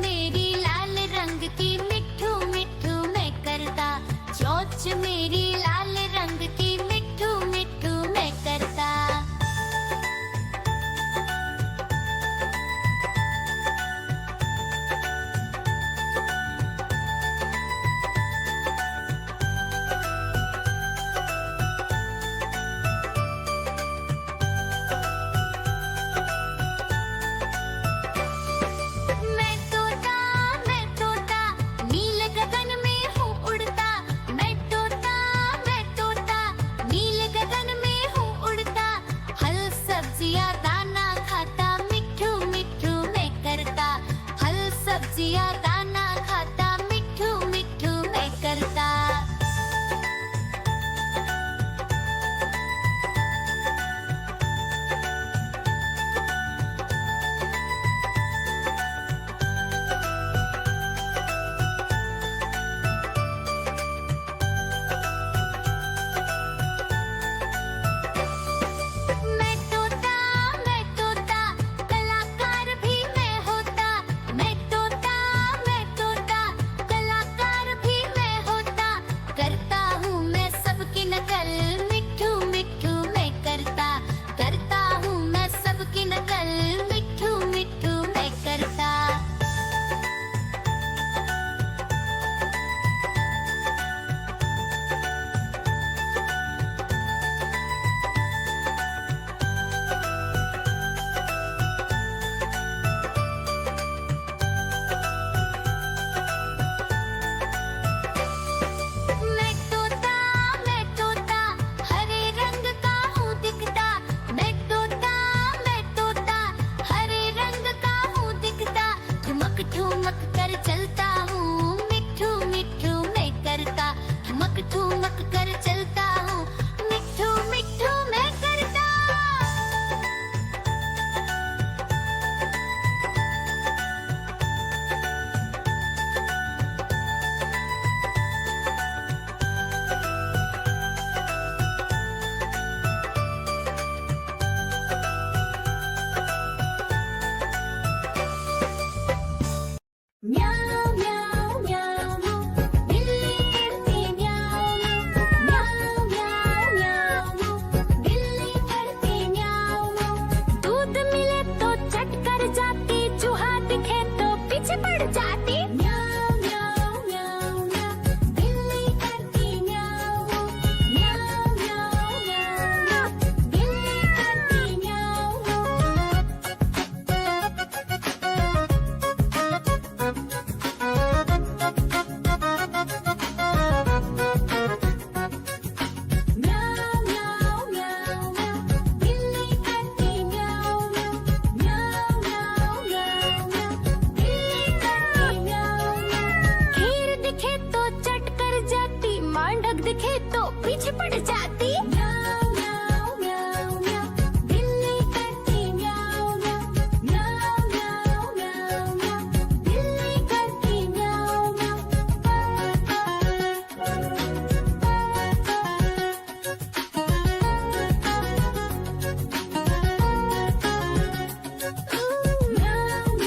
मेरी लाल रंग की मिट्ठू मिट्ठू मैं करता, चोंच मेरी लाल रंग की मिट्ठू मिट्ठू मैं करता। मैं तोता नील गगन में हूँ उड़ता। मैं तोता नील गगन में हूँ उड़ता। हल सब्जियाँ दाना खाता, मिट्ठू मिट्ठू मैं करता। हल सब्जियाँ दाना खाता, मिट्ठू मिट्ठू मैं करता। मैं तोता कलाकार भी मैं होता। मैं तोता कलाकार भी मैं होता। करता हूँ मैं सबकी नकल, मिट्ठू मिट्ठू मैं करता। करता हूँ मैं सबकी नकल, मिट्ठू मिट्ठू मैं करता। मैं तोता हरे रंग का हूँ दिखता। मैं तोता हरे रंग का हूँ दिखता। ठुमक ठुमक कर चलता हूँ, मिट्ठू मिट्ठू मैं करता। ठुमक ठुमक कर चलता हूँ, मिट्ठू मिट्ठू मैं करता। म्याऊं म्याऊं म्याऊं बिल्ली करती म्याऊं म्याऊं म्याऊं म्याऊं बिल्ली करती म्याऊं। दूध मिले तो चट कर जाती, चूहा दिखे तो पीछे पड़ जाती। म्याऊं म्याऊं म्याऊं म्याऊं बिल्ली करती म्याऊं म्याऊं म्याऊं म्याऊं बिल्ली करती म्याऊं। म्याऊं म्याऊं म्याऊं म्याऊं बिल्ली करती म्याऊं म्याऊं म्याऊं म्याऊं म्याऊं बिल्ली करती म्याऊं। खीर दिखे तो चट कर जाती, मांडक दिखे तो पीछे पड़ जाती। म्याऊं म्याऊं म्याऊं म्याऊं बिल्ली करती म्याऊं म्याऊं म्याऊं म्याऊं म्याऊं म्याऊं बिल्ली करती म्याऊं म्याऊं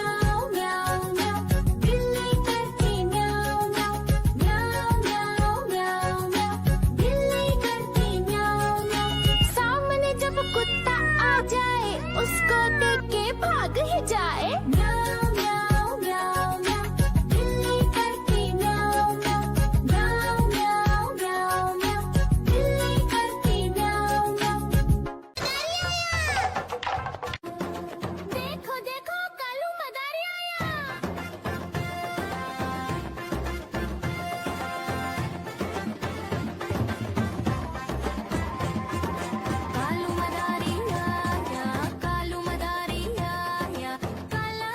म्याऊं म्याऊं म्याऊं बिल्ली करती म्याऊं म्याऊं म्याऊं म्याऊं म्याऊं म्याऊं बिल्ली करती म्याऊं म्याऊं। सामने जब कुत्ता आ जाए, उसको देख के भाग ही जाए। म्याऊं म्याऊं म्याऊं म्याऊं बिल्ली करती म्याऊं म्याऊं म्याऊं म्याऊं म्याऊं म्याऊं बिल्ली करती म्याऊं म्याऊं। देखो देखो कालू मदारी आया। कालू मदारी आया, कालू मदारी आया, काला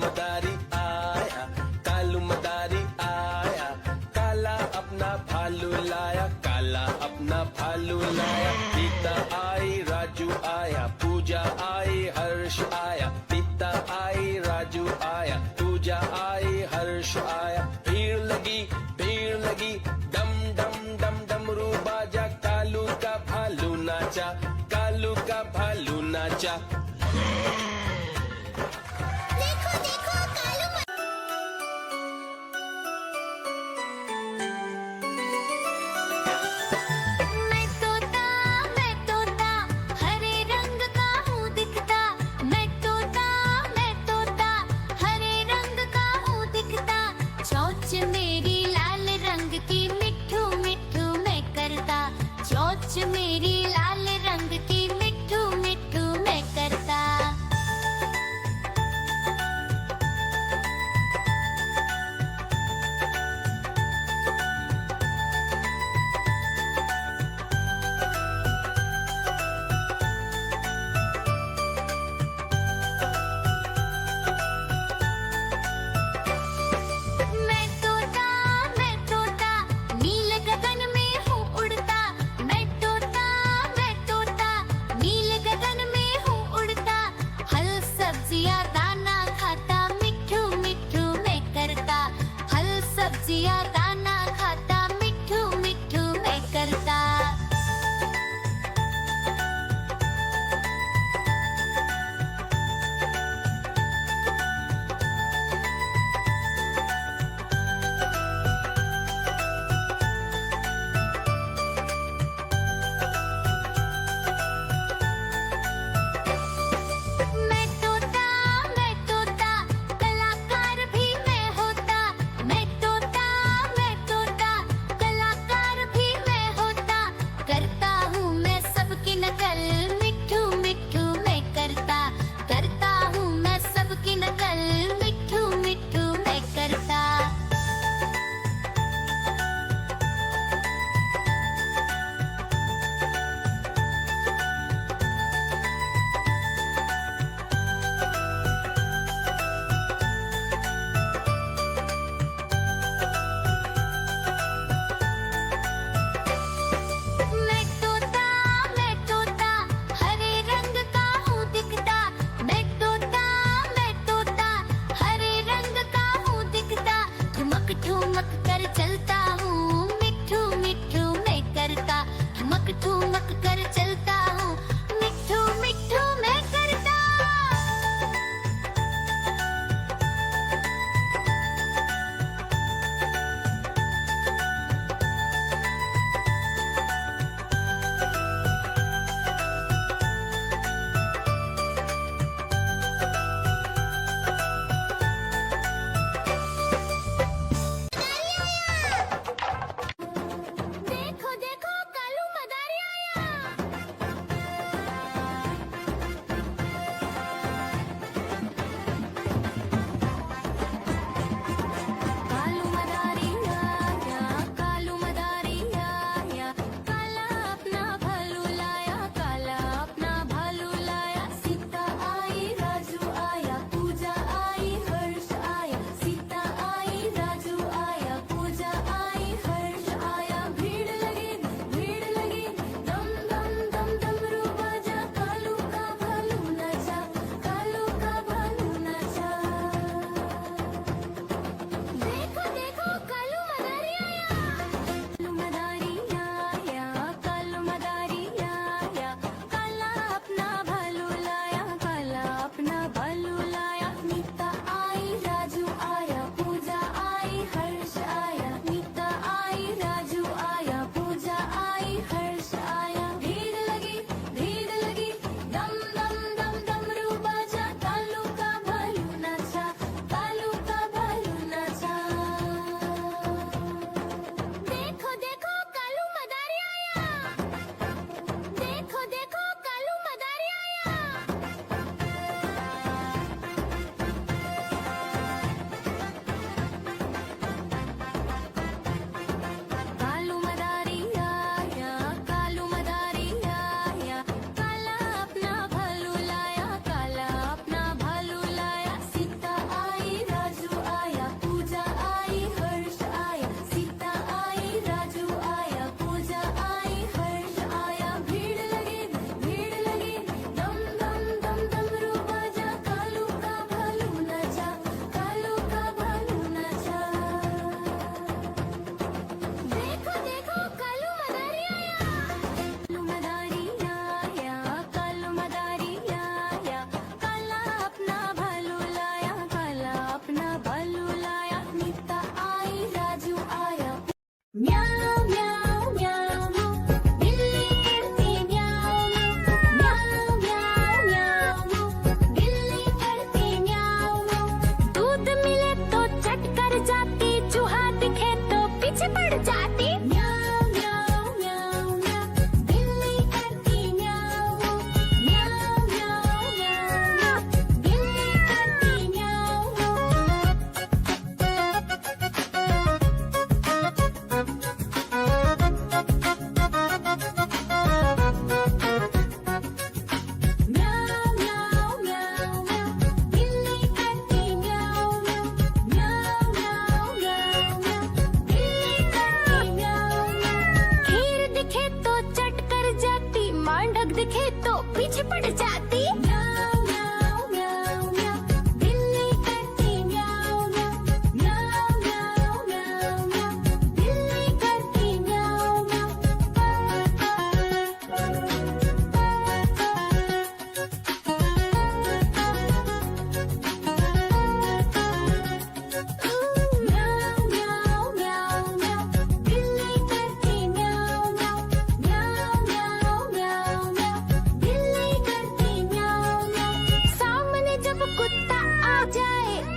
मदारी आया, कालू मदारी आया, काला अपना भालू लाया, काला अपना भालू लाया। सीता आई, राजू आया, पूजा आई, हर्ष आया, सीता आई, राजू आया, पूजा आई, हर्ष आया। भीड़ लगी, डम डम डम डमरू बाजा, कालू का भालू नाचा, कालू का भालू नाचा। देखो देखो कालू मैं तोता हरे रंग का हूँ दिखता। मैं तोता हरे रंग का हूँ दिखता। चोंच मेरी लाल रंग की मिट्ठू मिट्ठू मैं करता। चोंच मेरी लाल रंग की मिट्ठू मिट्ठू मैं करता।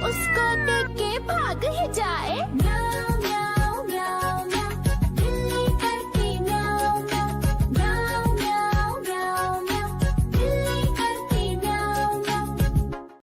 उसको देख के भाग ही जाए। म्याऊं